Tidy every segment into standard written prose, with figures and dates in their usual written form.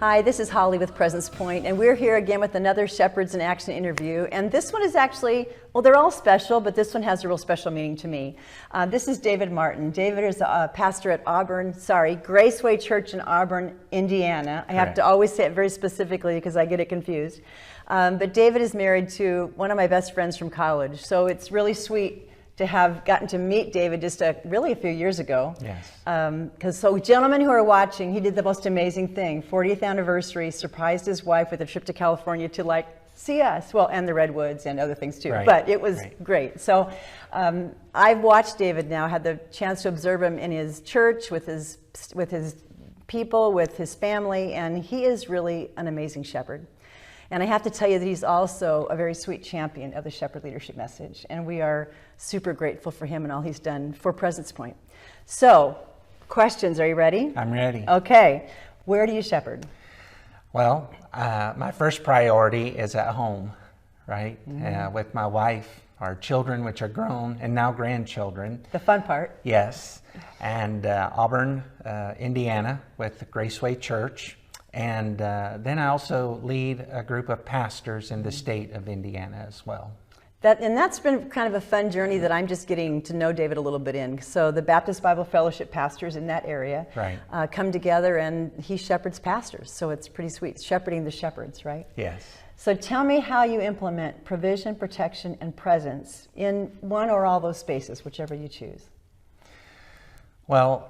Hi, this is Holly with Presence Point, and we're here again with another Shepherds in Action interview. And this one is actually, well, they're all special, but this one has a real special meaning to me. This is David Martin. David is a pastor at Graceway Church in Auburn, Indiana. I have to always say it very specifically because I get it confused. But David is married to one of my best friends from college, so it's really sweet to have gotten to meet David just really a few years ago. Yes. So gentlemen who are watching, he did the most amazing thing. 40th anniversary, surprised his wife with a trip to California to see us. Well, and the Redwoods and other things too. Right. But it was great. So I've watched David now, had the chance to observe him in his church, with his people, with his family, and he is really an amazing shepherd. And I have to tell you that he's also a very sweet champion of the Shepherd Leadership Message. And we are super grateful for him and all he's done for Presence Point. So, questions, are you ready? I'm ready. Okay. Where do you shepherd? Well, my first priority is at home, right? With my wife, our children, which are grown, and now grandchildren. The fun part. Yes. And Auburn, Indiana, with Graceway Church. And then I also lead a group of pastors in the state of Indiana as well. That's been kind of a fun journey that I'm just getting to know David a little bit in. So the Baptist Bible Fellowship pastors in that area come together, and he shepherds pastors. So it's pretty sweet, shepherding the shepherds, right? Yes. So tell me how you implement provision, protection, and presence in one or all those spaces, whichever you choose. Well,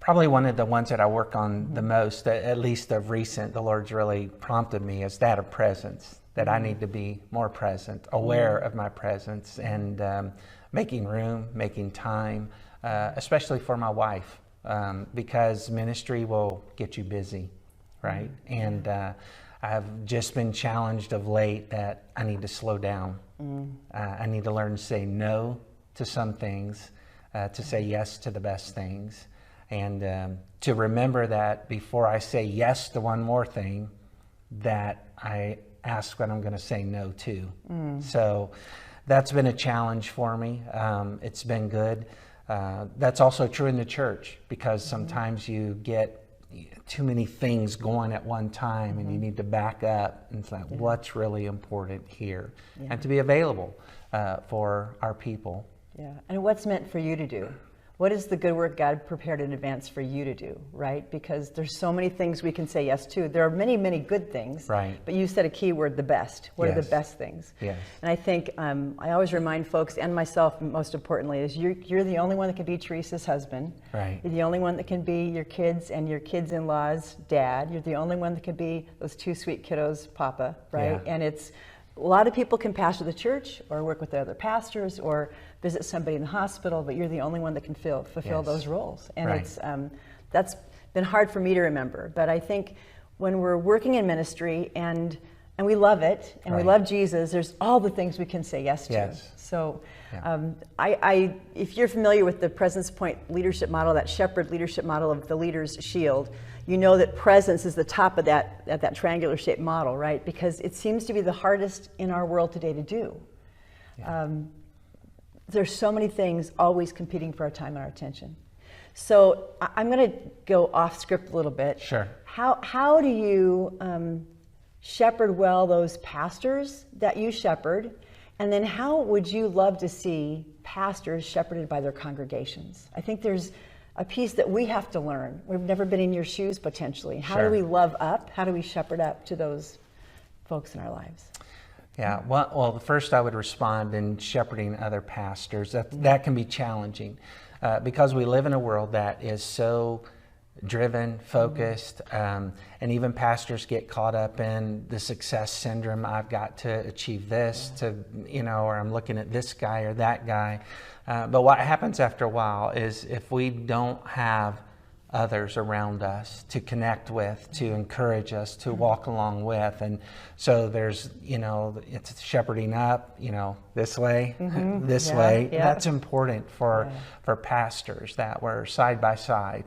probably one of the ones that I work on the most, at least of recent, the Lord's really prompted me, is that of presence, that I need to be more present, aware of my presence, and making room, making time, especially for my wife, because ministry will get you busy, right? And I've just been challenged of late that I need to slow down. I need to learn to say no to some things, to say yes to the best things. And to remember that before I say yes to one more thing, that I ask what I'm going to say no to. So that's been a challenge for me. It's been good. That's also true in the church, because sometimes you get too many things going at one time, and you need to back up and think, what's really important here? And to be available for our people. Yeah, and what's meant for you to do? What is the good work God prepared in advance for you to do, right? Because there's so many things we can say yes to. There are many, many good things, right? But you said a key word, the best. What are the best things? Yes. And I think I always remind folks, and myself most importantly, is you're the only one that can be Teresa's husband. Right. You're the only one that can be your kids and your kids-in-law's dad. You're the only one that can be those two sweet kiddos' papa, right? Yeah. And it's a lot of people can pastor the church or work with the other pastors or visit somebody in the hospital, but you're the only one that can fulfill those roles. And it's that's been hard for me to remember. But I think when we're working in ministry and we love it and we love Jesus, there's all the things we can say yes to. Yes. So if you're familiar with the Presence Point leadership model, that shepherd leadership model of the leader's shield, you know that presence is the top of that triangular shaped model, right? Because it seems to be the hardest in our world today to do. Yeah. There's so many things always competing for our time and our attention. So I'm going to go off script a little bit. Sure. How do you shepherd well those pastors that you shepherd? And then how would you love to see pastors shepherded by their congregations? I think there's a piece that we have to learn. We've never been in your shoes potentially. How do we love up? How do we shepherd up to those folks in our lives? Yeah, well, first I would respond in shepherding other pastors. That can be challenging because we live in a world that is so driven, focused, and even pastors get caught up in the success syndrome. I've got to achieve this, or I'm looking at this guy or that guy. But what happens after a while is if we don't have others around us to connect with, to encourage us, to walk along with. And so there's, it's shepherding up, this way, this way. Yeah. That's important for pastors, that we're side by side.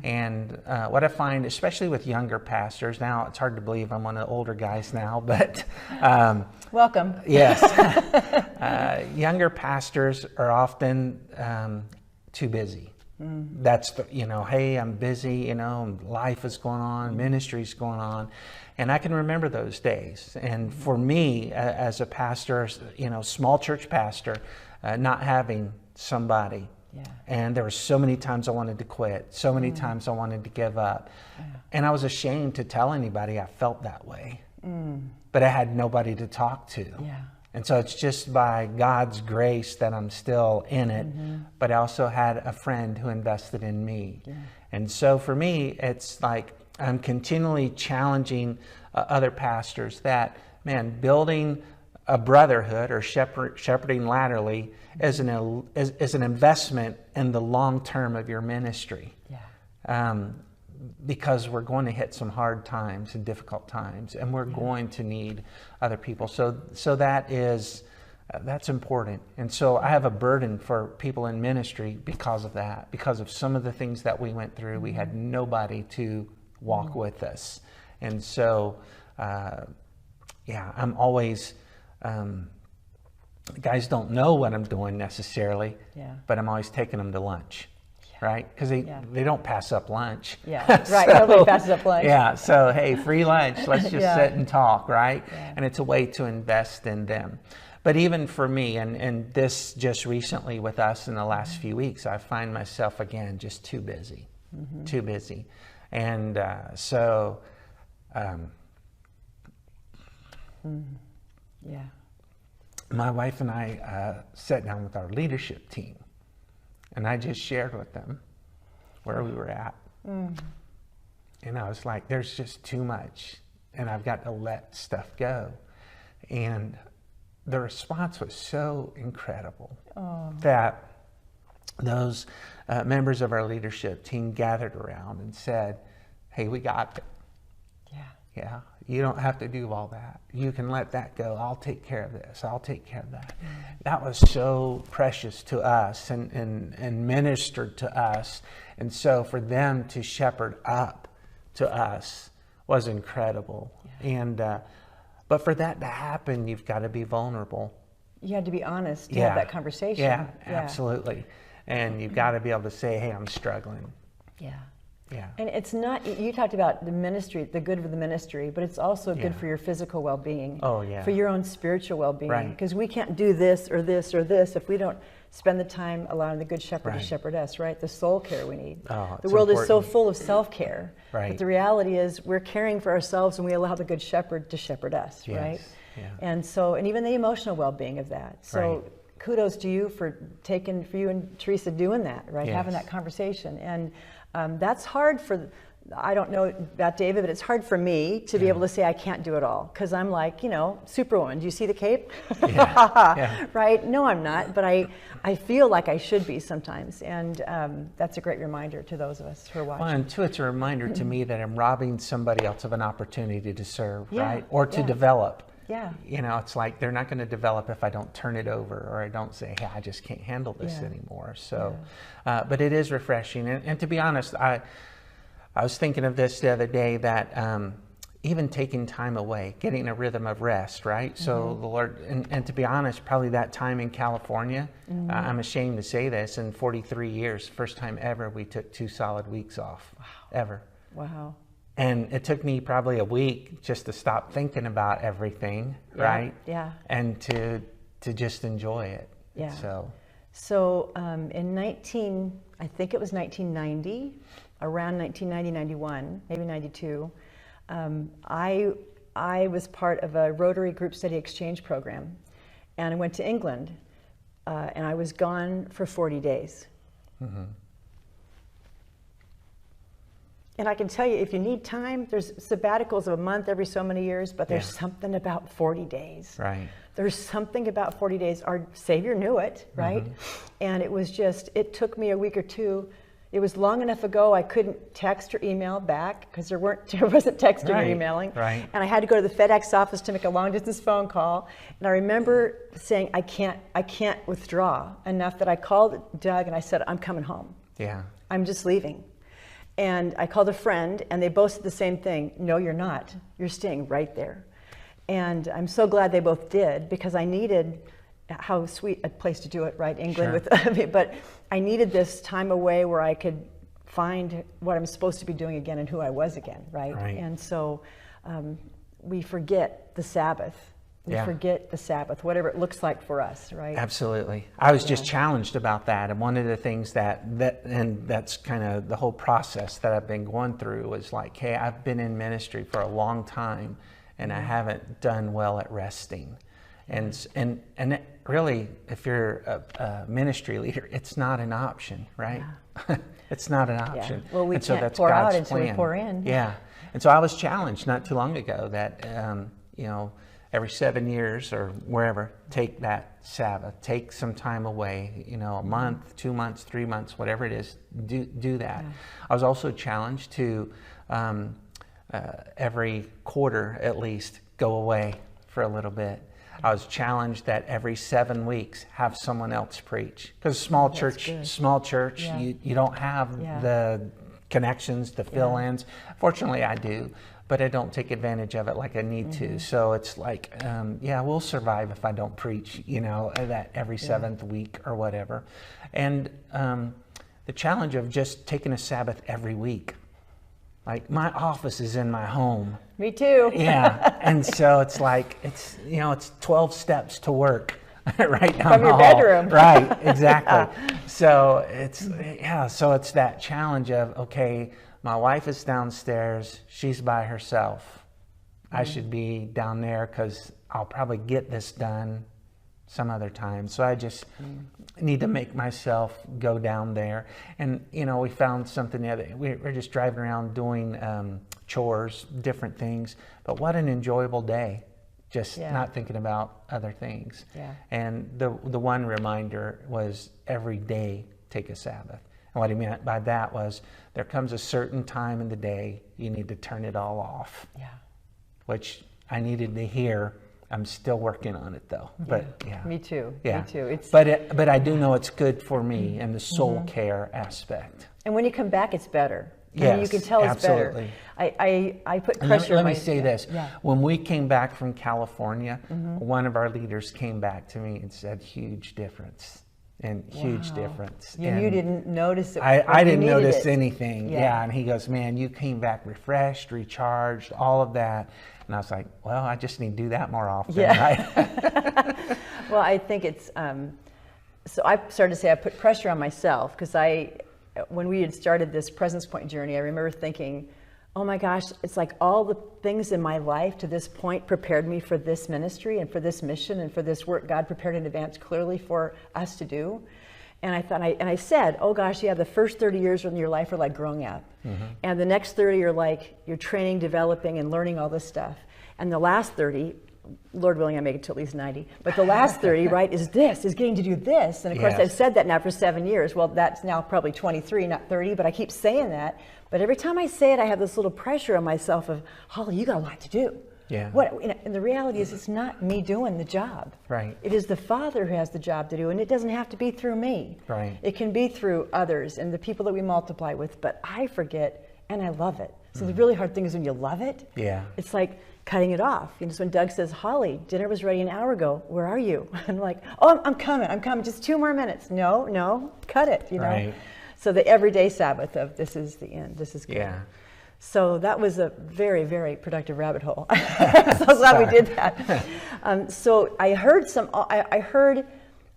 And what I find, especially with younger pastors, now it's hard to believe I'm one of the older guys now, but welcome. Yes. Younger pastors are often too busy. That's the, hey, I'm busy, life is going on, ministry's going on. And I can remember those days. And for me, as a pastor, small church pastor, not having somebody. Yeah. And there were so many times I wanted to quit, so many times I wanted to give up. Yeah. And I was ashamed to tell anybody I felt that way. But I had nobody to talk to. Yeah. And so it's just by God's grace that I'm still in it. But I also had a friend who invested in me. Yeah. And so for me, it's like I'm continually challenging other pastors that, man, building a brotherhood or shepherding laterally is an investment in the long term of your ministry. Yeah. Because we're going to hit some hard times and difficult times, and we're going to need other people. So that's important. And so I have a burden for people in ministry because of that, because of some of the things that we went through. We had nobody to walk with us. And so, I'm always, guys don't know what I'm doing necessarily, but I'm always taking them to lunch. Right? Because they don't pass up lunch. Yeah, right. Nobody passes up lunch. Yeah, so hey, free lunch. Let's just sit and talk, right? Yeah. And it's a way to invest in them. But even for me, and this just recently with us in the last few weeks, I find myself again just too busy. And my wife and I sat down with our leadership team. And I just shared with them where we were at. And I was like, there's just too much. And I've got to let stuff go. And the response was so incredible that those members of our leadership team gathered around and said, hey, we got it. Yeah. You don't have to do all that. You can let that go. I'll take care of this. I'll take care of that. That was so precious to us and ministered to us. And so for them to shepherd up to us was incredible. And but for that to happen, you've got to be vulnerable. You had to be honest to have that conversation. Yeah, absolutely. And you've got to be able to say, hey, I'm struggling. Yeah. And it's not, you talked about the ministry, the good of the ministry, but it's also good for your physical well-being. For your own spiritual well-being. Because we can't do this or this or this if we don't spend the time allowing the good shepherd to shepherd us, right? The soul care we need. The world is so full of self-care. But the reality is we're caring for ourselves and we allow the good shepherd to shepherd us, right? And so, and even the emotional well-being of that. So kudos to you for you and Teresa doing that, right? Having that conversation. And that's hard for, I don't know about David, but it's hard for me to be able to say I can't do it all. Because I'm like, Superwoman. Do you see the cape? Right? No, I'm not. But I feel like I should be sometimes. And that's a great reminder to those of us who are watching. Well, and two, it's a reminder to me that I'm robbing somebody else of an opportunity to serve, right? Or to develop. It's like they're not going to develop if I don't turn it over or I don't say, hey, I just can't handle this anymore. So, but it is refreshing. And to be honest, I was thinking of this the other day that even taking time away, getting a rhythm of rest, right? So the Lord, and to be honest, probably that time in California, I'm ashamed to say this, in 43 years, first time ever we took 2 solid weeks off, ever. Wow. And it took me probably a week just to stop thinking about everything, right? And to just enjoy it. So in I think it was 1990, around 1990, 91, maybe 92, I was part of a Rotary Group Study Exchange program. And I went to England, and I was gone for 40 days. And I can tell you, if you need time, there's sabbaticals of a month every so many years, but there's something about 40 days. Right. There's something about 40 days. Our Savior knew it, right? And it was just, it took me a week or two. It was long enough ago I couldn't text or email back because there wasn't texting or emailing. And I had to go to the FedEx office to make a long distance phone call. And I remember saying, I can't withdraw enough that I called Doug and I said, I'm coming home. I'm just leaving. And I called a friend, and they both said the same thing. No, you're not. You're staying right there. And I'm so glad they both did, because I needed how sweet a place to do it, right? England Sure. with, but I needed this time away where I could find what I'm supposed to be doing again and who I was again, right? Right. And so we forget the Sabbath. We Yeah. forget the Sabbath, whatever it looks like for us, right? Absolutely. I was just challenged about that. And one of the things and that's kind of the whole process that I've been going through was like, hey, I've been in ministry for a long time and I haven't done well at resting. And it really, if you're a ministry leader, it's not an option, right? Yeah. It's not an option. Yeah. Well, we and so can't that's pour God's out until we plan. pour in. Yeah. And so I was challenged not too long ago that, every 7 years or wherever, take that Sabbath, take some time away, a month, 2 months, 3 months, whatever it is, do that. Yeah. I was also challenged to every quarter at least go away for a little bit. I was challenged that every 7 weeks have someone else preach, because small church, yeah. you don't have the connections, the fill-ins. Fortunately, I do, but I don't take advantage of it like I need to. So it's like, we'll survive if I don't preach, that every 7th week or whatever. And the challenge of just taking a Sabbath every week. Like, my office is in my home. Me too. Yeah. And so it's like, it's 12 steps to work right down from the your hall. bedroom. Right, exactly. So it's that challenge of, okay, my wife is downstairs, she's by herself. I should be down there because I'll probably get this done some other time. So I just need to make myself go down there. And, we found something the other, we're just driving around doing chores, different things. But what an enjoyable day. Just not thinking about other things. Yeah. And the one reminder was every day take a Sabbath. And what he meant by that was there comes a certain time in the day you need to turn it all off. Yeah. Which I needed to hear. I'm still working on it though. But yeah. Me too. Yeah. Me too. But I do know it's good for me and the soul care aspect. And when you come back, it's better. Yes, you can tell it's absolutely. better. I put pressure Let on me say this. Yeah. When we came back from California, one of our leaders came back to me and said, huge difference. And huge difference. You didn't notice it. I didn't notice it. anything. Yeah. And he goes, man, you came back refreshed, recharged, all of that. And I was like, well, I just need to do that more often, right? Well, I think it's, so I started to say I put pressure on myself because when we had started this Presence Point journey, I remember thinking, oh my gosh, it's like all the things in my life to this point prepared me for this ministry and for this mission and for this work God prepared in advance clearly for us to do. And I thought, and I said, oh gosh, the first 30 years in your life are like growing up. And the next 30 are like you're training, developing, and learning all this stuff. And the last 30, Lord willing, I make it to at least 90. But the last 30, right, is getting to do this. And of course, I've said that now for 7 years. Well, that's now probably 23, not 30, but I keep saying that. But every time I say it, I have this little pressure on myself of, Holly, you got a lot to do. Yeah. And the reality is it's not me doing the job. Right. It is the Father who has the job to do, and it doesn't have to be through me. Right. It can be through others and the people that we multiply with, but I forget, and I love it. So the really hard thing is when you love it, it's like cutting it off. So when Doug says, Holly, dinner was ready an hour ago, where are you? I'm like, oh, I'm coming, just 2 more minutes. No, cut it, Right. So the everyday Sabbath of this is the end, this is good. Yeah. So that was a very, very productive rabbit hole. So I'm glad we did that. So I heard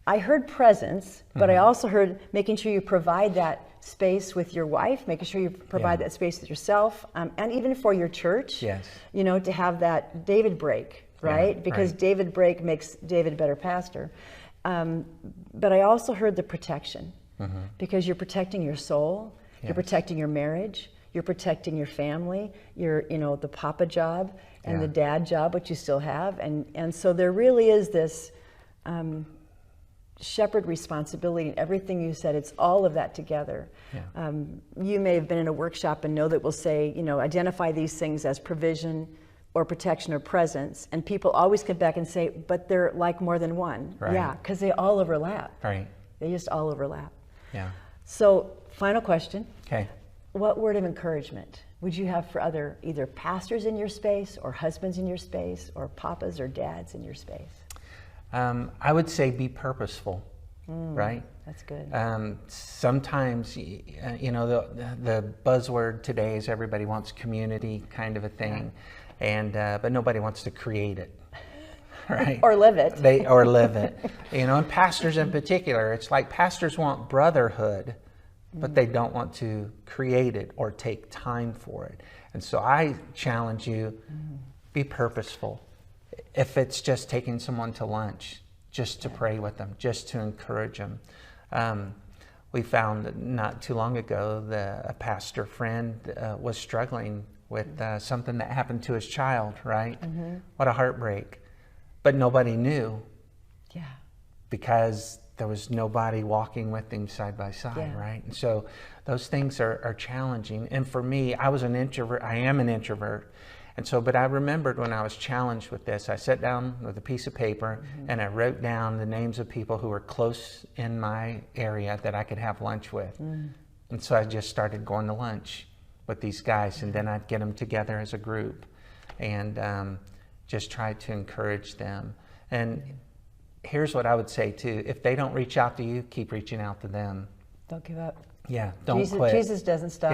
I heard presence, but I also heard making sure you provide that space with your wife, making sure you provide that space with yourself, and even for your church. Yes. To have that David break, right? Yeah, because right. David break makes David a better pastor. But I also heard the protection, because you're protecting your soul, you're protecting your marriage, you're protecting your family, your, the papa job and the dad job, which you still have. And so there really is this shepherd responsibility in everything you said. It's all of that together. Yeah. You may have been in a workshop and know that we'll say, identify these things as provision or protection or presence. And people always come back and say, but they're like more than one. Right. Yeah, because they all overlap. Right. They just all overlap. Yeah. So, final question. Okay. What word of encouragement would you have for other either pastors in your space or husbands in your space or papas or dads in your space? I would say be purposeful, right? That's good. Sometimes, you know, the buzzword today is everybody wants community kind of a thing, and but nobody wants to create it, right? Or live it. Or live it. You know, and pastors in particular, it's like pastors want brotherhood, but they don't want to create it or take time for it. And so I challenge you, be purposeful. If it's just taking someone to lunch, just to pray with them, just to encourage them. We found not too long ago that a pastor friend was struggling with something that happened to his child, right? What a heartbreak. But nobody knew. Yeah. Because there was nobody walking with him side by side, right? And so those things are challenging. And for me, I was an introvert. I am an introvert. And so, but I remembered when I was challenged with this, I sat down with a piece of paper and I wrote down the names of people who were close in my area that I could have lunch with. And so I just started going to lunch with these guys, and then I'd get them together as a group and just try to encourage them. And here's what I would say too: if they don't reach out to you, keep reaching out to them. Don't give up. Yeah, don't quit. Jesus doesn't stop.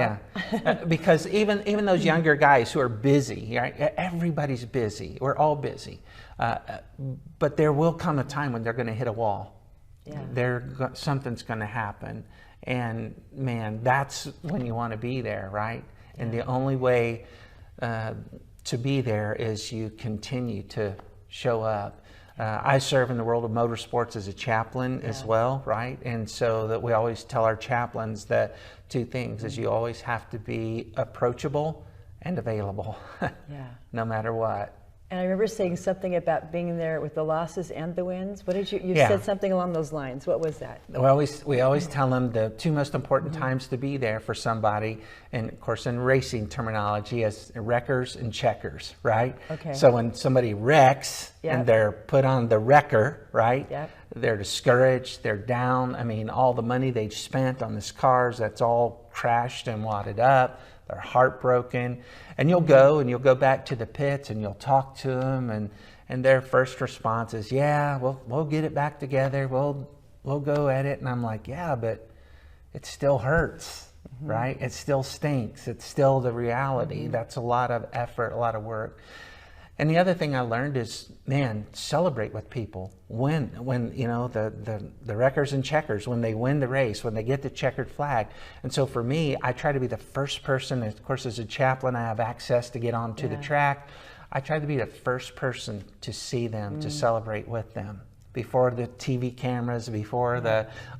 Yeah, because even those younger guys who are busy, right? Everybody's busy. We're all busy, but there will come a time when they're going to hit a wall. Yeah. Something's going to happen, and man, that's when you want to be there, right? And the only way to be there is you continue to show up. I serve in the world of motorsports as a chaplain as well, right? And so that we always tell our chaplains that two things is you always have to be approachable and available, no matter what. And I remember saying something about being there with the losses and the wins. What did you said something along those lines. What was that? We always tell them the two most important times to be there for somebody, and of course in racing terminology as wreckers and checkers, right? Okay. So when somebody wrecks and they're put on the wrecker, right? Yep. They're discouraged, they're down. I mean, all the money they've spent on these cars, that's all crashed and wadded up. They're heartbroken, and you'll go back to the pits and you'll talk to them, and their first response is, "Yeah, we'll get it back together. We'll go at it." And I'm like, "Yeah, but it still hurts, right? It still stinks. It's still the reality. That's a lot of effort, a lot of work." And the other thing I learned is, man, celebrate with people. When you know, the wreckers and checkers, when they win the race, when they get the checkered flag. And so for me, I try to be the first person, of course as a chaplain I have access to get onto the track. I try to be the first person to see them, to celebrate with them. Before the TV cameras, before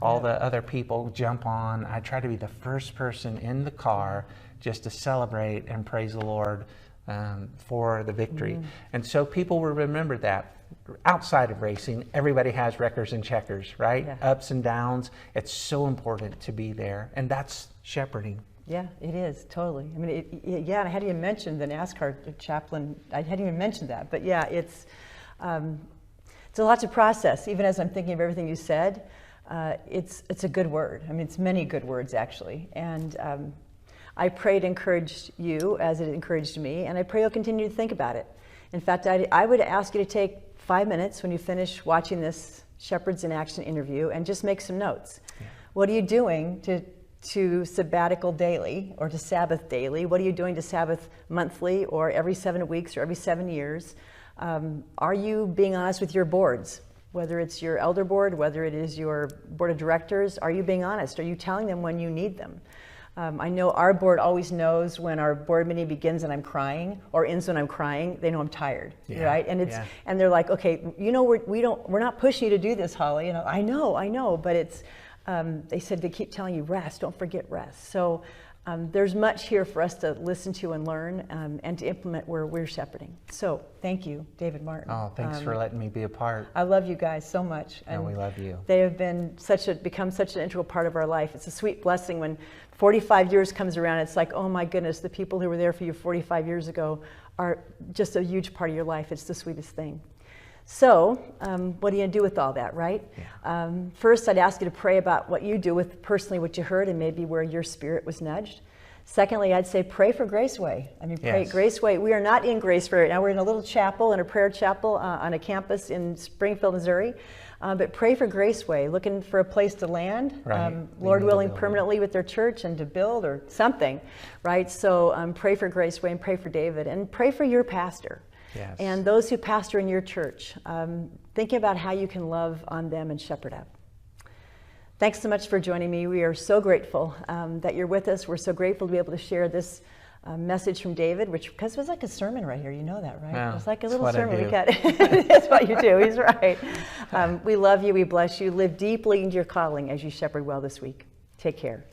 all the other people jump on, I try to be the first person in the car just to celebrate and praise the Lord for the victory. And so people will remember that. Outside of racing, everybody has wreckers and checkers, right? Ups and downs. It's so important to be there, and that's shepherding. Yeah, it is, totally. I mean, I hadn't even mentioned the NASCAR chaplain. I hadn't even mentioned that, but yeah, it's a lot to process. Even as I'm thinking of everything you said, it's a good word. I mean, it's many good words actually, and I pray it encouraged you as it encouraged me, and I pray you'll continue to think about it. In fact, I would ask you to take 5 minutes when you finish watching this Shepherds in Action interview and just make some notes. What are you doing to sabbatical daily or to Sabbath daily? What are you doing to Sabbath monthly or every 7 weeks or every 7 years? Are you being honest with your boards? Whether it's your elder board, whether it is your board of directors, are you being honest? Are you telling them when you need them? I know our board always knows when our board meeting begins and I'm crying or ends when I'm crying. They know I'm tired, right? And and they're like, okay, you know, we're not pushing you to do this, Holly. You know, I know, but it's. They said they keep telling you rest. Don't forget rest. So there's much here for us to listen to and learn and to implement where we're shepherding. So thank you, David Martin. Oh, thanks for letting me be a part. I love you guys so much. And we love you. They have been become such an integral part of our life. It's a sweet blessing when 45 years comes around. It's like, oh my goodness, the people who were there for you 45 years ago are just a huge part of your life. It's the sweetest thing. So what are you going to do with all that, right? First, I'd ask you to pray about what you do with personally what you heard and maybe where your spirit was nudged. Secondly, I'd say pray for Graceway. I mean, pray Yes. Graceway. We are not in Graceway right now. We're in a little chapel, in a prayer chapel on a campus in Springfield, Missouri. But pray for Graceway, looking for a place to land, Right. Lord We need a willing, building. permanently with their church and to build or something, right? So pray for Graceway and pray for David and pray for your pastor. Yes. And those who pastor in your church, thinking about how you can love on them and shepherd up. Thanks so much for joining me. We are so grateful that you're with us. We're so grateful to be able to share this message from David, which, because it was like a sermon right here. You know that, right? Yeah, It was like a it's little what I sermon. do. That's what you do. He's right. We love you. We bless you. Live deeply into your calling as you shepherd well this week. Take care.